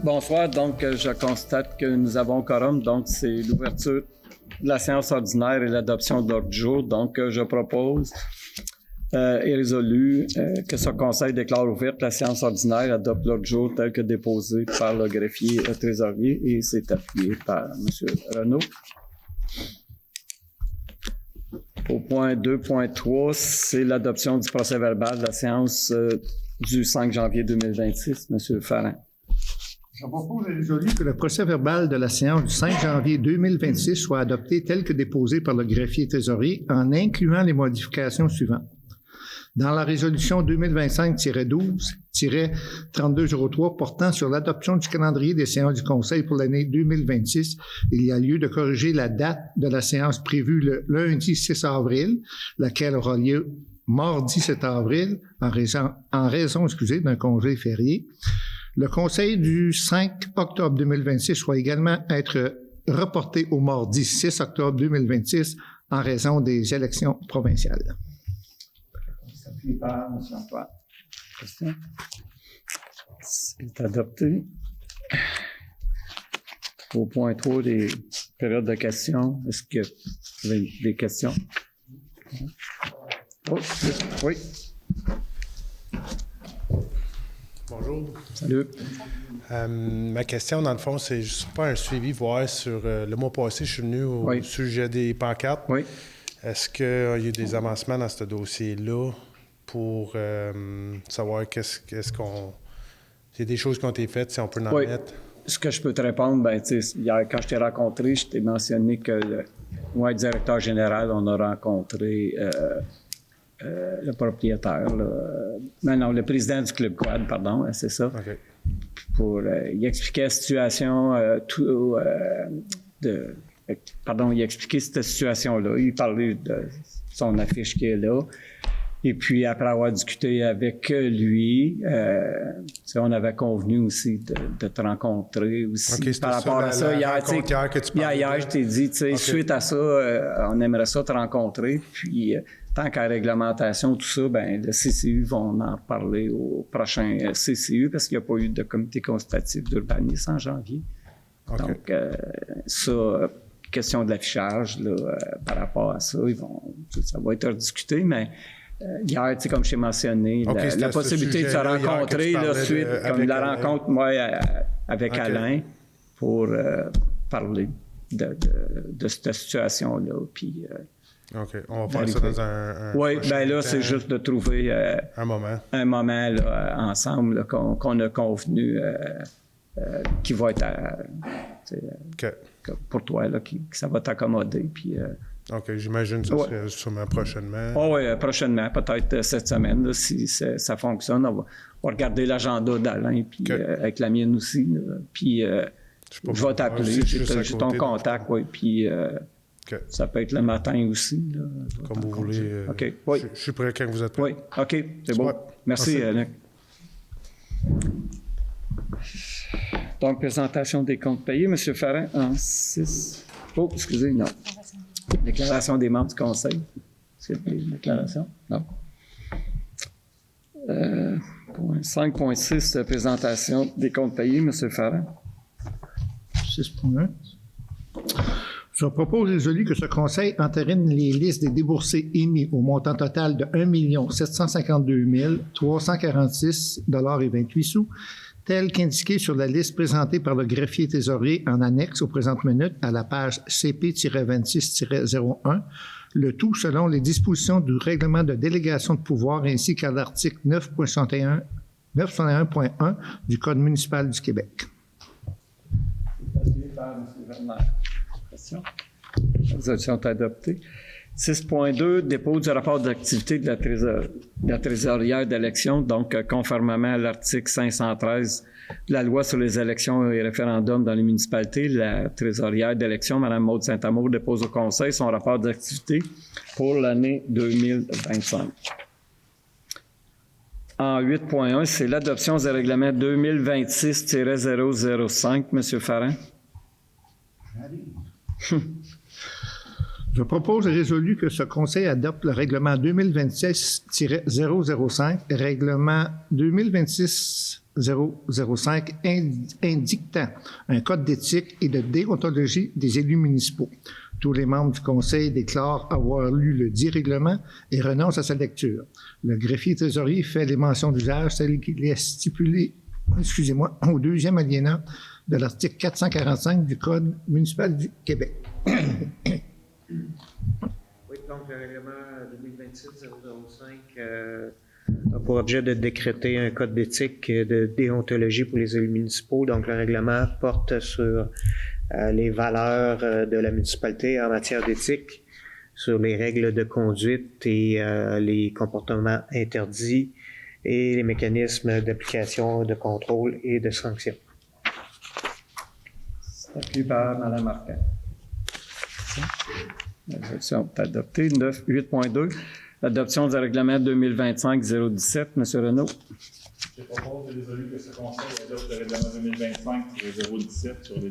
Bonsoir. Donc, je constate que nous avons quorum. Donc, c'est l'ouverture de la séance ordinaire et l'adoption de l'ordre du jour. Donc, je propose et résolu que ce conseil déclare ouverte la séance ordinaire et adopte l'ordre du jour tel que déposé par le greffier trésorier et c'est appuyé par M. Renaud. Au point 2.3, c'est l'adoption du procès-verbal de la séance du 5 janvier 2026. M. Farrin. Je propose et résolu que le procès-verbal de la séance du 5 janvier 2026 soit adopté tel que déposé par le greffier trésorier en incluant les modifications suivantes. Dans la résolution 2025-12-3203 portant sur l'adoption du calendrier des séances du Conseil pour l'année 2026, il y a lieu de corriger la date de la séance prévue le lundi 6 avril, laquelle aura lieu mardi 7 avril en raison d'un congé férié. Le Conseil du 5 octobre 2026 soit également être reporté au mardi 6 octobre 2026 en raison des élections provinciales. Appuyé par M. Antoine. Question? C'est adopté. Au point 3, des périodes de questions. Est-ce que vous avez des questions? Oh, oui. Bonjour. Salut. Ma question, dans le fond, c'est juste pas un suivi, voir sur le mois passé, je suis venu au sujet des pancartes. Oui. Est-ce qu'il y a eu des avancements dans ce dossier-là pour savoir qu'est-ce qu'on... S'il y a des choses qui ont été faites, si on peut en mettre? Ce que je peux te répondre, hier, quand je t'ai rencontré, je t'ai mentionné que moi, directeur général, on a rencontré le propriétaire, le président du Club Quad, pardon, c'est ça. OK. Pour il expliquait la situation il expliquait cette situation-là. Il parlait de son affiche qui est là. Et puis, après avoir discuté avec lui, on avait convenu aussi de te rencontrer aussi. Okay, par rapport à ça. Hier, je t'ai dit, suite à ça, on aimerait ça te rencontrer. Puis, tant qu'à la réglementation, tout ça, le CCU vont en reparler au prochain CCU parce qu'il n'y a pas eu de comité consultatif d'urbanisme en janvier. Okay. Donc, ça, question de l'affichage, par rapport à ça, ça va être rediscuté, mais hier, comme je t'ai mentionné, la possibilité de se rencontrer suite, comme la rencontre, moi, avec Alain, pour parler de cette situation-là. Puis, OK. On va faire ça dans un oui, là, c'est juste de trouver un moment là, ensemble là, qu'on a convenu qui va être pour toi, là, que ça va t'accommoder. Puis, OK, j'imagine que ça serait sûrement prochainement. Oui, prochainement, peut-être cette semaine, là, si ça fonctionne. On va regarder l'agenda d'Alain, puis avec la mienne aussi. Là, puis, je vais t'appeler, j'ai ton contact, oui, puis... Ça peut être le matin aussi. Là, comme vous voulez. OK. Oui. Je suis prêt quand vous êtes prêt. Oui. OK. C'est bon. Merci, Luc. Donc, présentation des comptes payés. M. Farrin, en 6. Oh, excusez, non. Déclaration des membres du Conseil. Est-ce qu'il y a des déclarations? Non. 5.6, présentation des comptes payés. M. Farrin. 6.1. Je propose et résolu que ce Conseil entérine les listes des déboursés émis au montant total de 1 752 346,28 $, tel qu'indiqué sur la liste présentée par le greffier trésorier en annexe aux présentes minutes à la page CP-26-01, le tout selon les dispositions du règlement de délégation de pouvoir ainsi qu'à l'article 961.1 du Code municipal du Québec. Les résolutions sont adoptées. 6.2, dépôt du rapport d'activité de la trésorière d'élection, donc conformément à l'article 513 de la loi sur les élections et référendums dans les municipalités, la trésorière d'élection, Mme Maude Saint-Amour, dépose au Conseil son rapport d'activité pour l'année 2025. En 8.1, c'est l'adoption du règlement 2026-005. M. Farrin. Je propose et résolu que ce Conseil adopte le règlement 2026-005, règlement 2026-005 indiquant un code d'éthique et de déontologie des élus municipaux. Tous les membres du Conseil déclarent avoir lu le dit règlement et renoncent à sa lecture. Le greffier trésorier fait les mentions d'usage telles qu'il est stipulé, au deuxième alinéa de l'article 445 du Code municipal du Québec. Oui, donc le règlement 2026-005 a pour objet de décréter un code d'éthique et de déontologie pour les élus municipaux. Donc le règlement porte sur les valeurs de la municipalité en matière d'éthique, sur les règles de conduite et les comportements interdits et les mécanismes d'application, de contrôle et de sanction. C'est appuyé par Mme Marquand. La résolution est adoptée. 8.2, l'adoption du règlement 2025-017. M. Renaud. Je propose et résolu que ce Conseil adopte le règlement 2025-017 sur les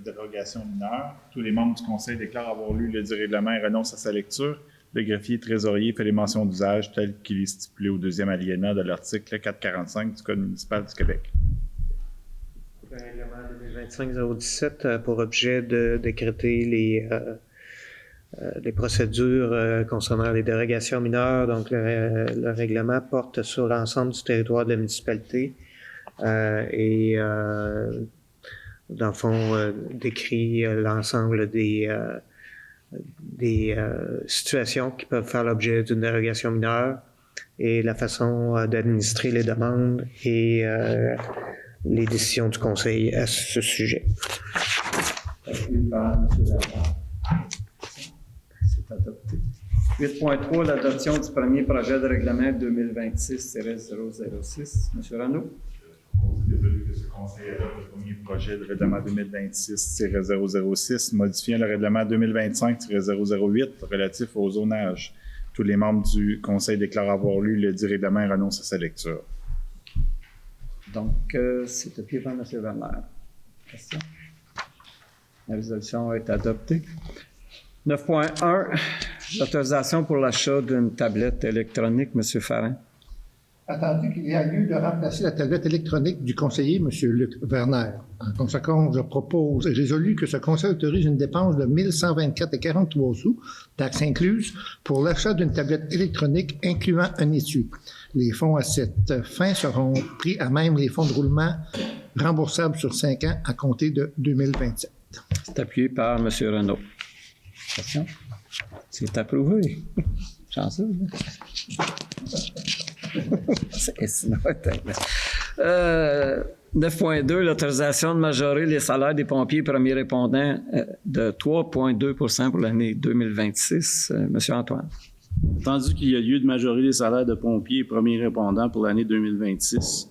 dérogations mineures. Tous les membres du Conseil déclarent avoir lu le dit règlement et renoncent à sa lecture. Le greffier trésorier fait les mentions d'usage telles qu'il est stipulé au deuxième alinéa de l'article 445 du Code municipal du Québec. Le règlement 2025-017 a pour objet de décréter les procédures concernant les dérogations mineures. Donc, le règlement porte sur l'ensemble du territoire de la municipalité et, dans le fond, décrit l'ensemble des situations qui peuvent faire l'objet d'une dérogation mineure et la façon d'administrer les demandes et les décisions du Conseil à ce sujet. C'est adopté. 8.3, l'adoption du premier projet de règlement 2026-006. M. Renaud. Je propose que ce Conseil adopte le premier projet de règlement 2026-006, modifiant le règlement 2025-008 relatif au zonage. Tous les membres du Conseil déclarent avoir lu le dit règlement et renoncent à sa lecture. Donc, c'est appuyé par M. Werner. Question? La résolution est adoptée. 9.1, l'autorisation pour l'achat d'une tablette électronique. M. Farrin. Attendu qu'il y a lieu de remplacer la tablette électronique du conseiller, M. Luc Werner. En conséquence, je propose et résolu que ce conseil autorise une dépense de 1 124,43 sous, taxes incluses, pour l'achat d'une tablette électronique incluant un étui. Les fonds à cette fin seront pris à même les fonds de roulement remboursables sur 5 ans à compter de 2027. C'est appuyé par M. Renaud. Question? C'est approuvé. Chanceux, hein? 9.2, l'autorisation de majorer les salaires des pompiers premiers répondants de 3,2 % pour l'année 2026. Monsieur Antoine. Attendu qu'il y a lieu de majorer les salaires de pompiers et premiers répondants pour l'année 2026,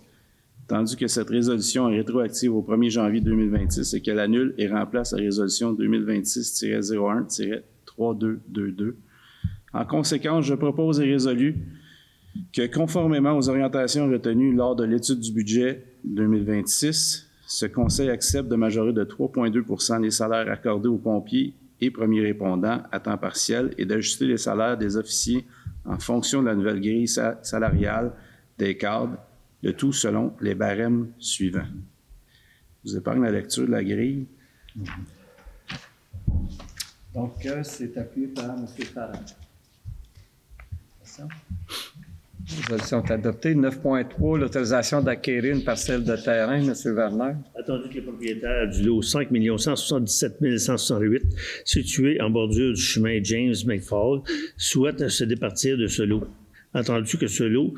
attendu que cette résolution est rétroactive au 1er janvier 2026 et qu'elle annule et remplace la résolution 2026-01-3222. En conséquence, je propose et résolu que, conformément aux orientations retenues lors de l'étude du budget 2026, ce Conseil accepte de majorer de 3,2 % les salaires accordés aux pompiers et premiers répondants à temps partiel et d'ajuster les salaires des officiers en fonction de la nouvelle grille salariale des cadres, le tout selon les barèmes suivants. Je vous épargne la lecture de la grille. Donc, c'est appuyé par M. Farrin. La résolution est adoptée. 9.3, l'autorisation d'acquérir une parcelle de terrain. M. Werner. Attendu que les propriétaires du lot 5 177 168, situé en bordure du chemin James McFall, souhaitent se départir de ce lot. Attendu que ce lot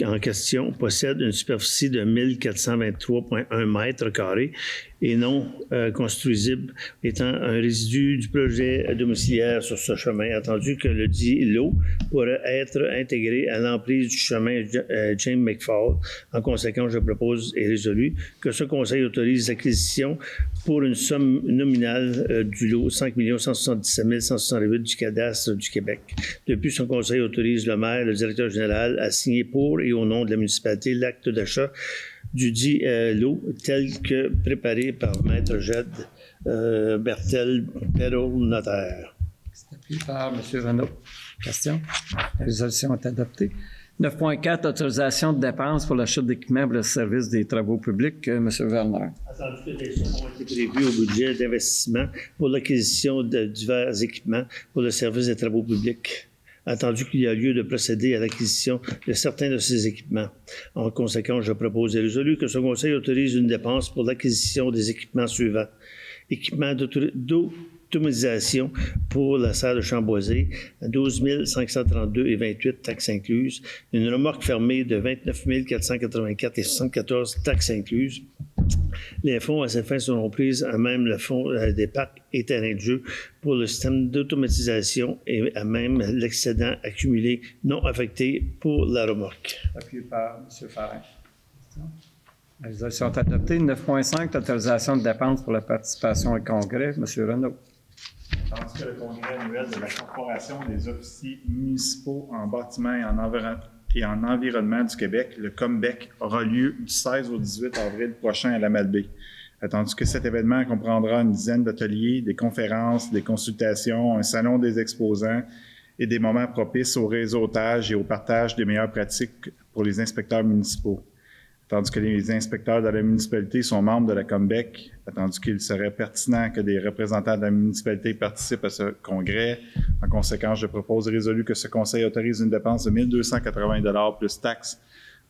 en question possède une superficie de 1423,1 mètres carrés et non construisible, étant un résidu du projet domiciliaire sur ce chemin, attendu que le dit lot pourrait être intégré à l'emprise du chemin James McFall. En conséquence, je propose et résolu que ce Conseil autorise l'acquisition pour une somme nominale du lot 5 177 168 du cadastre du Québec. De plus, ce Conseil autorise le maire, le directeur général à signer pour et au nom de la municipalité l'acte d'achat du dit lot tel que préparé par Maître Jed Bertel Perrault, notaire. C'est appuyé par M. Renaud. Question? La résolution est adoptée. 9.4, autorisation de dépenses pour l'achat d'équipements pour le service des travaux publics. M. Werner. Attendu que des sommes ont été prévues au budget d'investissement pour l'acquisition de divers équipements pour le service des travaux publics. Attendu qu'il y a lieu de procéder à l'acquisition de certains de ces équipements. En conséquence, je propose et résolu que ce Conseil autorise une dépense pour l'acquisition des équipements suivants. Équipements d'automatisation pour la salle de Chamboisé, 12 532,28 taxes incluses. Une remorque fermée de 29 484,74 taxes incluses. Les fonds à cette fin seront prises à même le fonds des parcs et terrains de jeu pour le système d'automatisation et à même l'excédent accumulé non affecté pour la remorque. Appuyé par M. Farin. La résolution est adoptée. 9.5, l'autorisation de dépenses pour la participation au congrès. M. Renaud. Tandis que le congrès annuel de la Corporation des officiers municipaux en bâtiment et en environnement du Québec, le COMBEC, aura lieu du 16 au 18 avril prochain à la Malbaie. Tandis que cet événement comprendra une dizaine d'ateliers, des conférences, des consultations, un salon des exposants et des moments propices au réseautage et au partage des meilleures pratiques pour les inspecteurs municipaux. Tandis que les inspecteurs de la municipalité sont membres de la COMBEC, attendu qu'il serait pertinent que des représentants de la municipalité participent à ce congrès. En conséquence, je propose et résolu que ce conseil autorise une dépense de 1 280 $ plus taxes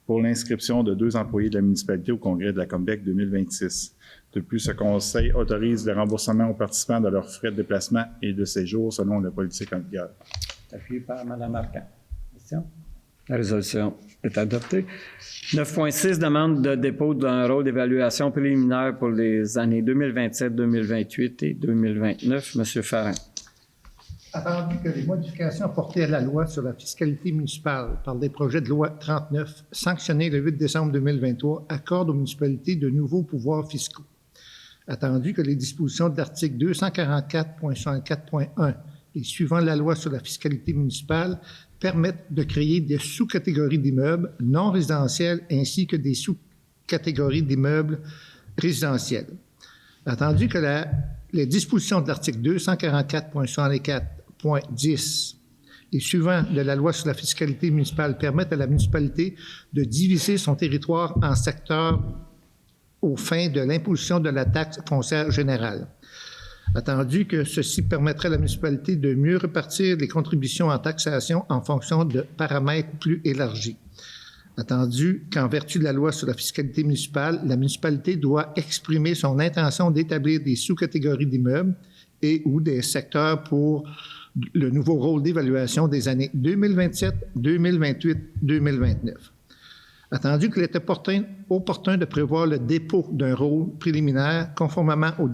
pour l'inscription de 2 employés de la municipalité au congrès de la COMBEC 2026. De plus, ce conseil autorise le remboursement aux participants de leurs frais de déplacement et de séjour selon la politique en vigueur. Appuyé par Mme Marquand. Question? La résolution est adoptée. 9.6, demande de dépôt d'un rôle d'évaluation préliminaire pour les années 2027, 2028 et 2029. M. Farin. Attendu que les modifications apportées à la loi sur la fiscalité municipale par des projets de loi 39, sanctionnés le 8 décembre 2023, accordent aux municipalités de nouveaux pouvoirs fiscaux. Attendu que les dispositions de l'article 244.64.1 et suivant la loi sur la fiscalité municipale permettent de créer des sous-catégories d'immeubles non résidentiels ainsi que des sous-catégories d'immeubles résidentiels. Attendu que les dispositions de l'article 244.64.10 et suivant de la loi sur la fiscalité municipale permettent à la municipalité de diviser son territoire en secteurs aux fins de l'imposition de la taxe foncière générale. Attendu que ceci permettrait à la municipalité de mieux répartir les contributions en taxation en fonction de paramètres plus élargis. Attendu qu'en vertu de la loi sur la fiscalité municipale, la municipalité doit exprimer son intention d'établir des sous-catégories d'immeubles et ou des secteurs pour le nouveau rôle d'évaluation des années 2027, 2028, 2029. Attendu qu'il est opportun de prévoir le dépôt d'un rôle préliminaire conformément aux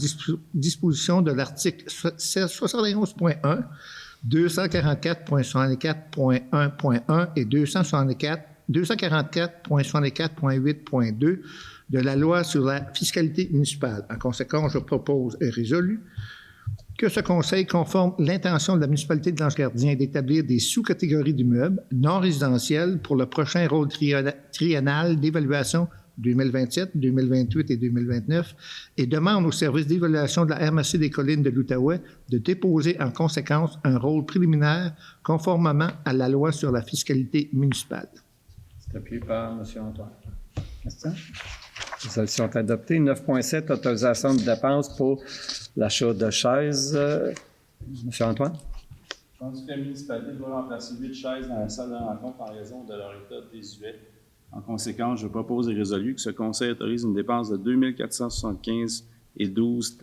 dispositions de l'article 71.1, 244.64.1.1 et 244.64.8.2 de la loi sur la fiscalité municipale. En conséquence, je propose et résolu que ce conseil conforme l'intention de la municipalité de l'Anse-Gardien d'établir des sous-catégories d'immeubles non résidentiels pour le prochain rôle triennal d'évaluation 2027, 2028 et 2029 et demande au service d'évaluation de la MRC des collines de l'Outaouais de déposer en conséquence un rôle préliminaire conformément à la loi sur la fiscalité municipale. C'est appuyé par M. Antoine. Question? Les résolutions sont adoptées. 9.7, autorisation de dépenses pour l'achat de chaises. M. Antoine? Tandis que la municipalité doit remplacer 8 chaises dans la salle de rencontre en raison de leur état désuet. En conséquence, je propose et résolu que ce conseil autorise une dépense de 2 475,12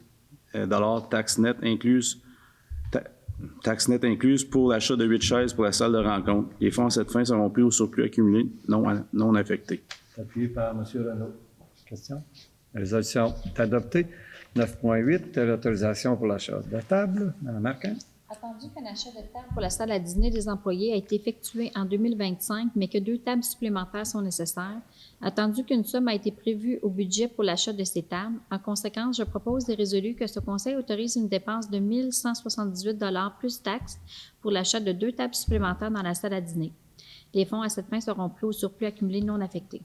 $ taxes nettes incluses pour l'achat de 8 chaises pour la salle de rencontre. Les fonds à cette fin seront pris au surplus accumulé non affecté. Appuyé par M. Renaud. Question? La résolution est adoptée. 9.8, l'autorisation pour l'achat de table. Mme Marquand. Attendu qu'un achat de table pour la salle à dîner des employés a été effectué en 2025, mais que 2 tables supplémentaires sont nécessaires. Attendu qu'une somme a été prévue au budget pour l'achat de ces tables. En conséquence, je propose et résolu que ce conseil autorise une dépense de 1 178 $ plus taxes pour l'achat de 2 tables supplémentaires dans la salle à dîner. Les fonds à cette fin seront pris au surplus accumulé non affecté.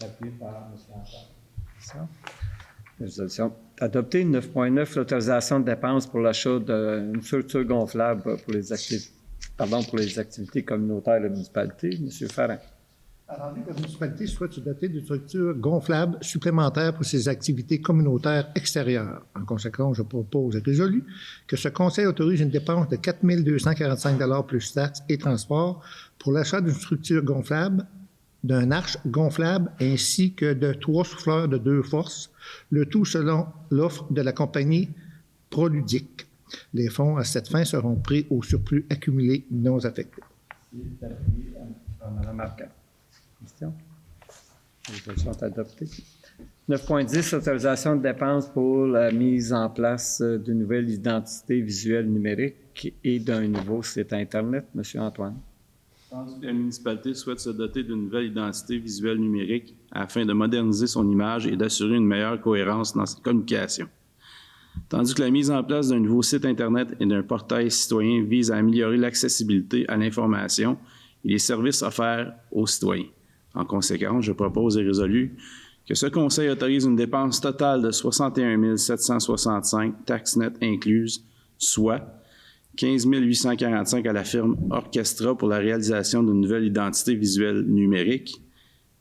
Appuyé par M. Antoine. Résolution adoptée. 9.9, l'autorisation de dépenses pour l'achat d'une structure gonflable pour les activités communautaires de la municipalité. M. Ferrand. Attendu que la municipalité souhaite se doter d'une structure gonflable supplémentaire pour ses activités communautaires extérieures. En conséquence, je propose et résolu que ce conseil autorise une dépense de 4 245 $ plus taxes et transports pour l'achat d'une structure gonflable, d'un arche gonflable ainsi que de 3 souffleurs de 2 forces, le tout selon l'offre de la compagnie Proludic. Les fonds à cette fin seront pris au surplus accumulé non affecté. Mme Arcand. Question? Les résolutions sont adoptées. 9.10, autorisation de dépenses pour la mise en place d'une nouvelle identité visuelle numérique et d'un nouveau site Internet. M. Antoine. La municipalité souhaite se doter d'une nouvelle identité visuelle numérique afin de moderniser son image et d'assurer une meilleure cohérence dans ses communications. Tandis que la mise en place d'un nouveau site Internet et d'un portail citoyen vise à améliorer l'accessibilité à l'information et les services offerts aux citoyens. En conséquence, je propose et résolu que ce conseil autorise une dépense totale de 61 765, taxes nettes incluses, soit 15 845 à la firme Orchestra pour la réalisation d'une nouvelle identité visuelle numérique,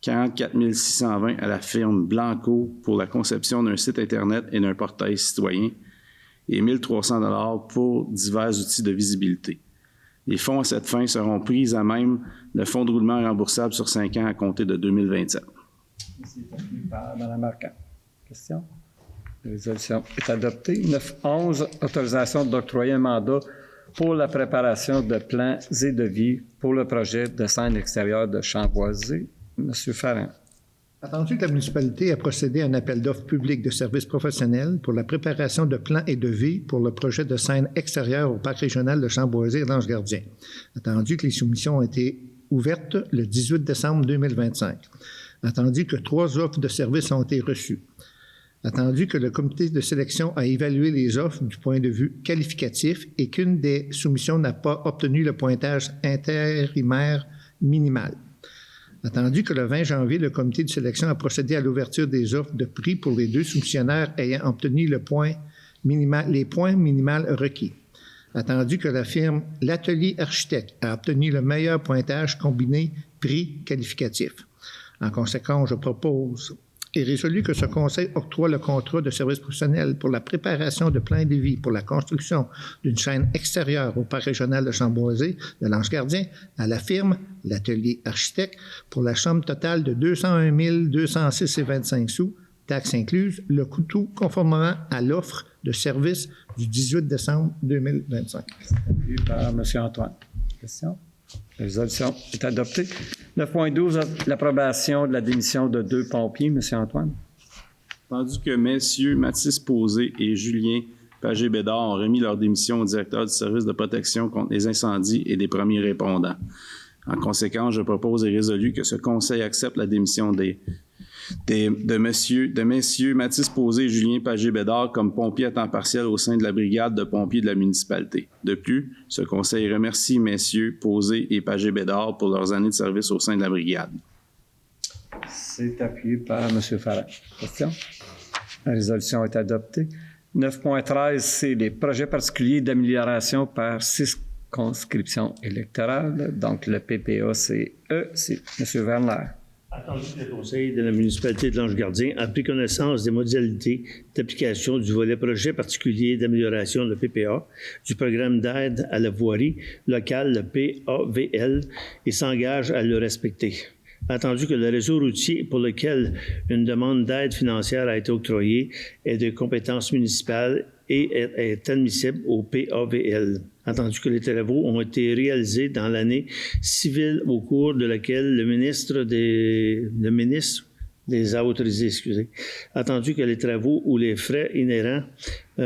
44 620 à la firme Blanco pour la conception d'un site Internet et d'un portail citoyen et 1 300 $ pour divers outils de visibilité. Les fonds à cette fin seront pris à même le fonds de roulement remboursable sur 5 ans à compter de 2027. Merci par Mme Arcand. Question? La résolution est adoptée. 9.11, autorisation d'octroyer un mandat pour la préparation de plans et devis pour le projet de scène extérieure de Chamboisé. M. Ferrand. Attendu que la municipalité a procédé à un appel d'offres public de services professionnels pour la préparation de plans et devis pour le projet de scène extérieure au parc régional de Chamboisé et l'Ange-Gardien. Attendu que les soumissions ont été ouvertes le 18 décembre 2025. Attendu que 3 offres de services ont été reçues. Attendu que le comité de sélection a évalué les offres du point de vue qualificatif et qu'une des soumissions n'a pas obtenu le pointage intérimaire minimal. Attendu que le 20 janvier, le comité de sélection a procédé à l'ouverture des offres de prix pour les 2 soumissionnaires ayant obtenu les points minimaux requis. Attendu que la firme L'Atelier Architecte a obtenu le meilleur pointage combiné prix qualificatif. En conséquence, je propose et résolu que ce conseil octroie le contrat de service professionnel pour la préparation de plans de devis pour la construction d'une chaîne extérieure au parc régional de Chamboisé de l'Ange-Gardien à la firme L'Atelier Architecte pour la somme totale de 201 206,25 $, taxes incluses, le coût conformément à l'offre de service du 18 décembre 2025. Salué par M. Antoine. Question? La résolution est adoptée. 9.12, l'approbation de la démission de 2 pompiers. M. Antoine. Tandis que messieurs Mathis Posé et Julien Pagé-Bédard ont remis leur démission au directeur du service de protection contre les incendies et des premiers répondants. En conséquence, je propose et résolu que ce conseil accepte la démission de messieurs Mathis Posé et Julien Pagé-Bédard comme pompiers à temps partiel au sein de la brigade de pompiers de la municipalité. De plus, ce conseil remercie messieurs Posé et Pagé-Bédard pour leurs années de service au sein de la brigade. C'est appuyé par M. Farah. Question? La résolution est adoptée. 9.13, c'est les projets particuliers d'amélioration par circonscription électorale. Donc, le PPA, c'est M. Werner. Attendu que le Conseil de la municipalité de l'Ange-Gardien a pris connaissance des modalités d'application du volet projet particulier d'amélioration de PPA, du programme d'aide à la voirie locale, le PAVL, et s'engage à le respecter. Attendu que le réseau routier pour lequel une demande d'aide financière a été octroyée est de compétence municipale et est admissible au PAVL. Attendu que les travaux ont été réalisés dans l'année civile au cours de laquelle le ministre les a autorisés, Attendu que les travaux ou les frais inhérents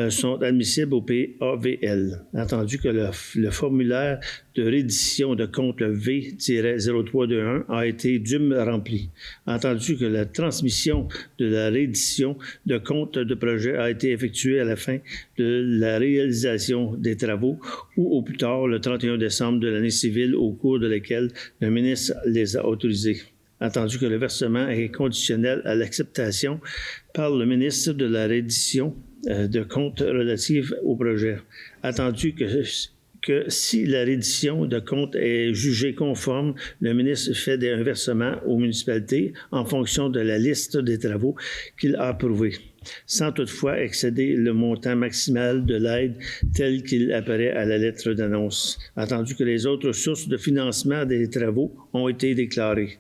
sont admissibles au PAVL. Attendu que le formulaire de reddition de compte V-0321 a été dûment rempli. Attendu que la transmission de la reddition de compte de projet a été effectuée à la fin de la réalisation des travaux ou au plus tard le 31 décembre de l'année civile au cours de laquelle le ministre les a autorisés. attendu que le versement est conditionnel à l'acceptation par le ministre de la reddition de comptes relatifs au projet, attendu que si la reddition de comptes est jugée conforme, le ministre fait un versement aux municipalités en fonction de la liste des travaux qu'il a approuvés, sans toutefois excéder le montant maximal de l'aide tel qu'il apparaît à la lettre d'annonce, attendu que les autres sources de financement des travaux ont été déclarées.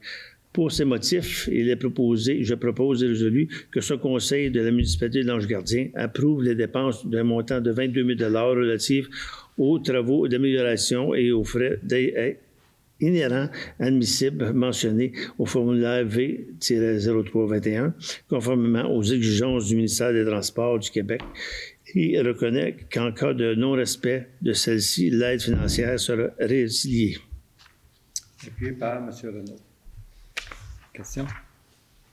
Pour ces motifs, je propose et résolu que ce conseil de la municipalité de l'Ange-Gardien approuve les dépenses d'un montant de 22 000 $ relatifs aux travaux d'amélioration et aux frais inhérents admissibles mentionnés au formulaire V-0321, conformément aux exigences du ministère des Transports du Québec, et reconnaît qu'en cas de non-respect de celle-ci, l'aide financière sera résiliée. Appuyé par M. Renaud. Question?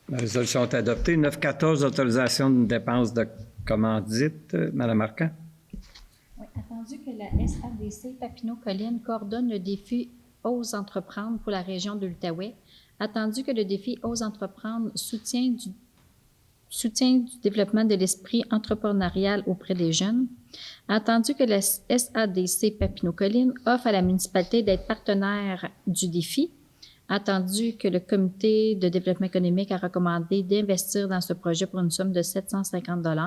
La résolution est adoptée. 9.14, autorisation d'une dépense de commandite. Mme Arcan. Oui, attendu que la SADC Papineau-Colline coordonne le défi Ose entreprendre pour la région de l'Outaouais, attendu que le défi Ose entreprendre soutient du développement de l'esprit entrepreneurial auprès des jeunes, attendu que la SADC Papineau-Colline offre à la municipalité d'être partenaire du défi, attendu que le comité de développement économique a recommandé d'investir dans ce projet pour une somme de 750 $.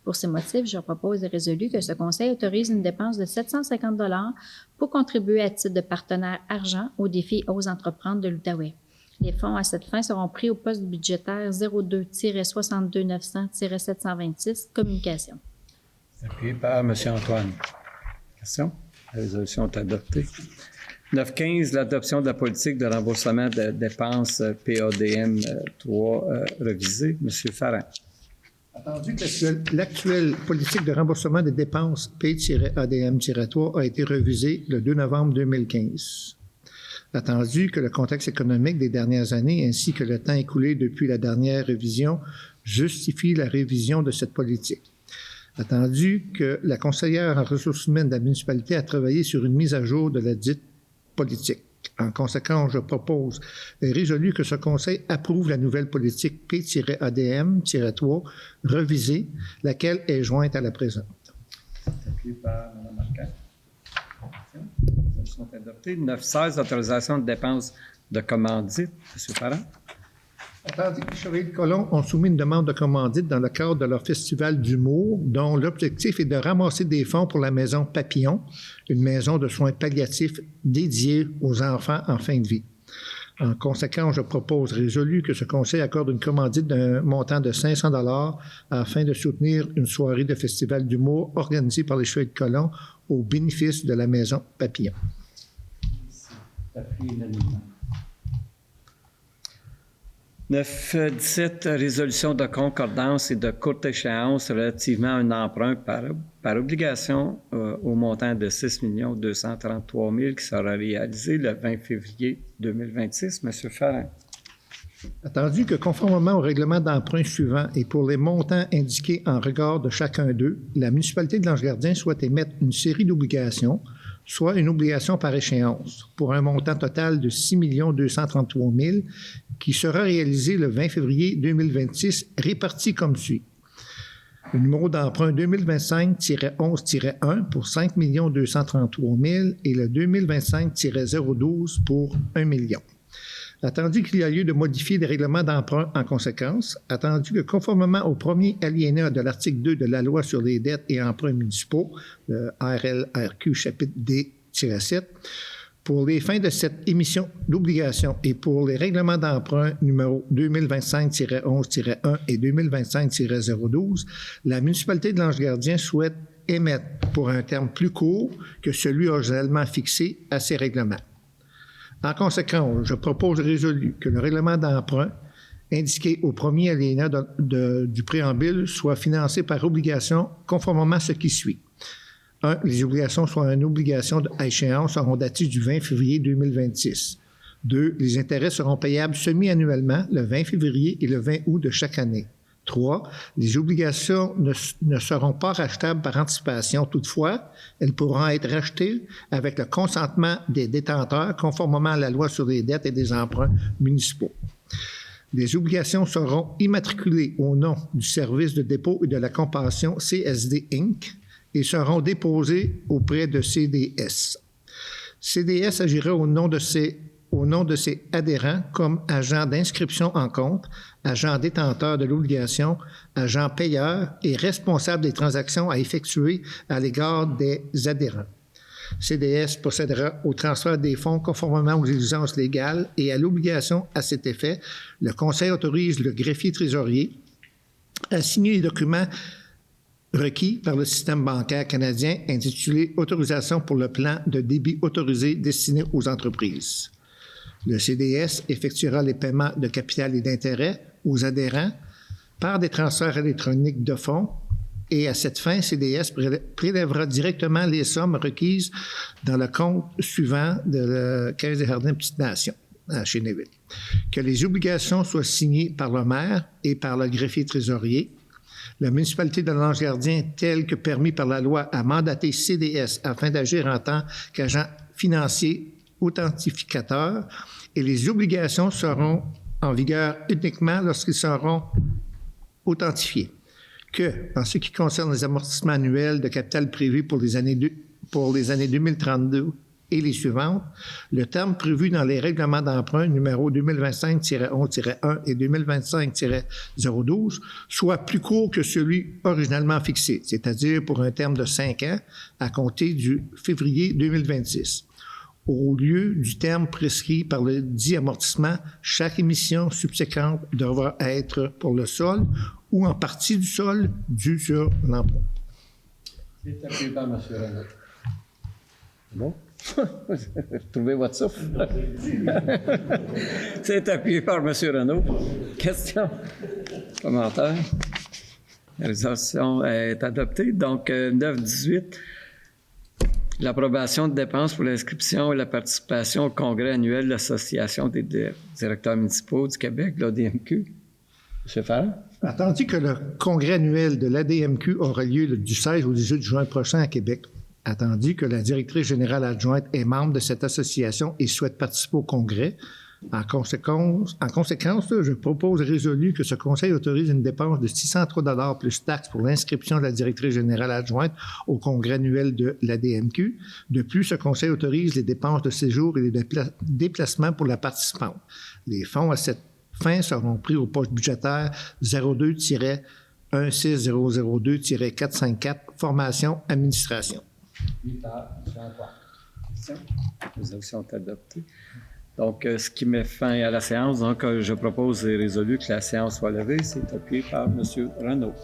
Pour ces motifs, je propose et résolu que ce conseil autorise une dépense de 750 $ pour contribuer à titre de partenaire argent au défi Ose entreprendre de l'Outaouais. Les fonds à cette fin seront pris au poste budgétaire 02-62 900-726 Communication. Appuyé par M. Antoine. Question? La résolution est adoptée. 9.15, l'adoption de la politique de remboursement de dépenses PADM 3 révisée. M. Farran. Attendu que l'actuelle politique de remboursement des dépenses P-ADM-3 a été révisée le 2 novembre 2015. Attendu que le contexte économique des dernières années ainsi que le temps écoulé depuis la dernière révision justifie la révision de cette politique. Attendu que la conseillère en ressources humaines de la municipalité a travaillé sur une mise à jour de la dite politique. En conséquence, je propose et résolu que ce conseil approuve la nouvelle politique P-ADM-3 révisée, laquelle est jointe à la présente. Appuyé par Mme Marquand. Ils sont adoptés. 9.16, autorisation de dépenses de commandite. M. Parent. Attendu que les Chevaliers de Colomb ont soumis une demande de commandite dans le cadre de leur festival d'humour, dont l'objectif est de ramasser des fonds pour la maison Papillon, une maison de soins palliatifs dédiée aux enfants en fin de vie. En conséquence, je propose résolu que ce conseil accorde une commandite d'un montant de 500 $ afin de soutenir une soirée de festival d'humour organisée par les Chevaliers de Colomb au bénéfice de la maison Papillon. Appuyé unanimement. 9.17, résolution de concordance et de courte échéance relativement à un emprunt par obligation au montant de 6 233 000 qui sera réalisé le 20 février 2026. M. Farrin. Attendu que, conformément au règlement d'emprunt suivant et pour les montants indiqués en regard de chacun d'eux, la municipalité de l'Ange-Gardien souhaite émettre une série d'obligations, soit une obligation par échéance, pour un montant total de 6 233 000 qui sera réalisé le 20 février 2026, réparti comme suit. Le numéro d'emprunt 2025-11-1 pour 5 233 000 et le 2025-012 pour 1 million. Attendu qu'il y a lieu de modifier les règlements d'emprunt en conséquence, attendu que conformément au premier alinéa de l'article 2 de la Loi sur les dettes et emprunts municipaux, le RLRQ chapitre D-7, pour les fins de cette émission d'obligation et pour les règlements d'emprunt numéro 2025-11-1 et 2025-012, la municipalité de l'Ange-Gardien souhaite émettre pour un terme plus court que celui originellement fixé à ces règlements. En conséquence, je propose résolu que le règlement d'emprunt indiqué au premier alinéa du préambule soit financé par obligation conformément à ce qui suit. 1. Les obligations soit une obligation à échéance seront datées du 20 février 2026. 2. Les intérêts seront payables semi-annuellement le 20 février et le 20 août de chaque année. 3. Les obligations ne seront pas rachetables par anticipation. Toutefois, elles pourront être rachetées avec le consentement des détenteurs conformément à la loi sur les dettes et des emprunts municipaux. Les obligations seront immatriculées au nom du service de dépôt et de la compensation CSD Inc. et seront déposées auprès de CDS. CDS agira au nom de ses adhérents comme agent d'inscription en compte, agent détenteur de l'obligation, agent payeur et responsable des transactions à effectuer à l'égard des adhérents. CDS procédera au transfert des fonds conformément aux exigences légales et à l'obligation à cet effet. Le Conseil autorise le greffier trésorier à signer les documents requis par le système bancaire canadien intitulé « Autorisation pour le plan de débit autorisé destiné aux entreprises ». Le CDS effectuera les paiements de capital et d'intérêt aux adhérents par des transferts électroniques de fonds et à cette fin, CDS prélèvera directement les sommes requises dans le compte suivant de la Caisse des Jardins Petites-Nations à Chénéville. Que les obligations soient signées par le maire et par le greffier trésorier. La municipalité de l'Ange-Gardien, tel que permis par la loi, a mandaté CDS afin d'agir en tant qu'agent financier authentificateur et les obligations seront en vigueur uniquement lorsqu'ils seront authentifiés. Que, en ce qui concerne les amortissements annuels de capital prévus pour les années 2032 et les suivantes, le terme prévu dans les règlements d'emprunt numéro 2025-11-1 et 2025-012 soit plus court que celui originalement fixé, c'est-à-dire pour un terme de 5 ans à compter du février 2026. Au lieu du terme prescrit par le dit amortissement, chaque émission subséquente devra être pour le sol ou en partie du sol dû sur l'emprunt. C'est appuyé par M. Renaud. Bon? Trouvez votre souffle. C'est appuyé par M. Renaud. Question? Commentaire? La résolution est adoptée. Donc, 9-18. L'approbation de dépenses pour l'inscription et la participation au congrès annuel de l'Association des directeurs municipaux du Québec, l'ADMQ. M. Farrand? Attendu que le congrès annuel de l'ADMQ aura lieu du 16 au 18 juin prochain à Québec, attendu que la directrice générale adjointe est membre de cette association et souhaite participer au congrès, en conséquence, je propose résolu que ce conseil autorise une dépense de 603 plus taxes pour l'inscription de la directrice générale adjointe au congrès annuel de l'ADMQ. De plus, ce conseil autorise les dépenses de séjour et les déplacements pour la participante. Les fonds à cette fin seront pris au poste budgétaire 02-16002-454, formation, administration. La résolution est adoptée. Donc, ce qui met fin à la séance, donc je propose et résolu que la séance soit levée. C'est appuyé par M. Renaud.